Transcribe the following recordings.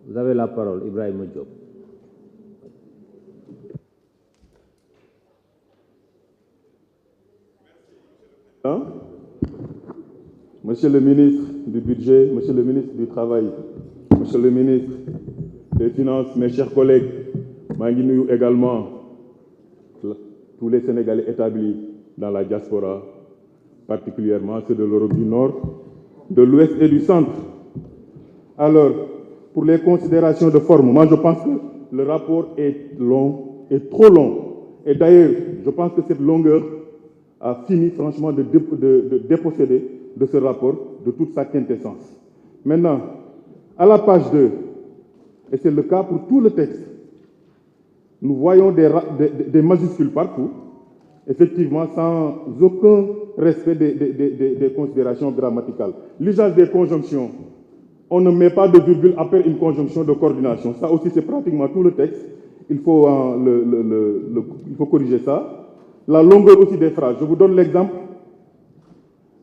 Vous avez la parole, Ibrahim Diop. Monsieur le ministre du Budget, Monsieur le ministre du Travail, Monsieur le ministre des Finances, mes chers collègues, maa ngi nuyu également tous les Sénégalais établis dans la diaspora, particulièrement ceux de l'Europe du Nord, de l'Ouest et du Centre. Alors, pour les considérations de forme, moi je pense que le rapport est long, est trop long. Et d'ailleurs, je pense que cette longueur a fini franchement de déposséder de ce rapport de toute sa quintessence. Maintenant, à la page 2, et c'est le cas pour tout le texte, nous voyons des majuscules partout, effectivement sans aucun respect des considérations grammaticales. L'usage des conjonctions, on ne met pas de virgule après une conjonction de coordination. Ça aussi, c'est pratiquement tout le texte. Il faut corriger ça. La longueur aussi des phrases. Je vous donne l'exemple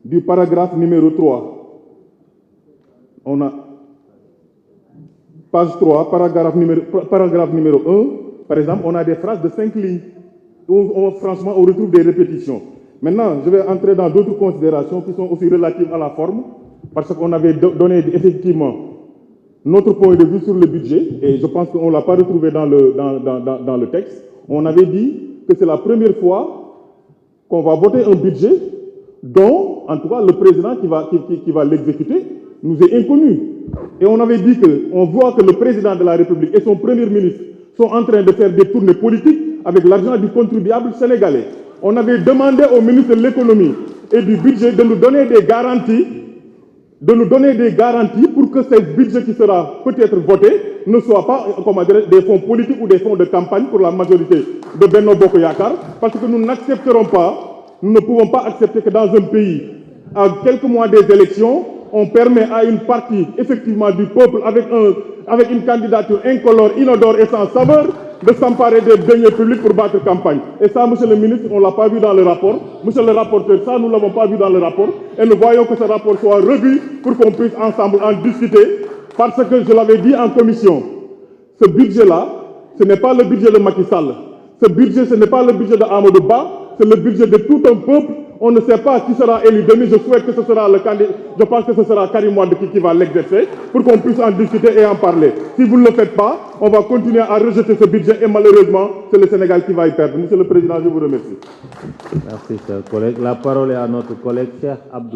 du paragraphe numéro 3. On a page 3, paragraphe numéro 1. Par exemple, on a des phrases de 5 lignes où franchement, on retrouve des répétitions. Maintenant, je vais entrer dans d'autres considérations qui sont aussi relatives à la forme, parce qu'on avait donné effectivement notre point de vue sur le budget, et je pense qu'on ne l'a pas retrouvé dans le texte. On avait dit que c'est la première fois qu'on va voter un budget dont, en tout cas, le président qui va l'exécuter nous est inconnu. Et on avait dit qu'on voit que le président de la République et son premier ministre sont en train de faire des tournées politiques avec l'argent du contribuable sénégalais. On avait demandé au ministre de l'économie et du budget de nous donner des garanties, pour que ce budget qui sera peut-être voté ne soit pas, comment dire, des fonds politiques ou des fonds de campagne pour la majorité de Benno Bokk Yakaar, parce que nous n'accepterons pas, nous ne pouvons pas accepter que dans un pays, à quelques mois des élections, on permet à une partie, effectivement, du peuple avec une candidature incolore, inodore et sans saveur, de s'emparer des deniers publics pour battre campagne. Et ça, monsieur le ministre, on ne l'a pas vu dans le rapport. Monsieur le rapporteur, ça, nous ne l'avons pas vu dans le rapport. Et nous voyons que ce rapport soit revu pour qu'on puisse ensemble en discuter. Parce que je l'avais dit en commission, ce budget-là, ce n'est pas le budget de Macky Sall. Ce budget, ce n'est pas le budget de Amadou Ba, c'est le budget de tout un peuple. On ne sait pas qui sera élu demain. Je souhaite que ce sera le candidat. Je pense que ce sera Karim Wade qui va l'exercer pour qu'on puisse en discuter et en parler. Si vous ne le faites pas, on va continuer à rejeter ce budget et malheureusement, c'est le Sénégal qui va y perdre. Monsieur le Président, je vous remercie. Merci, cher collègue. La parole est à notre collègue Cheikh Abdou.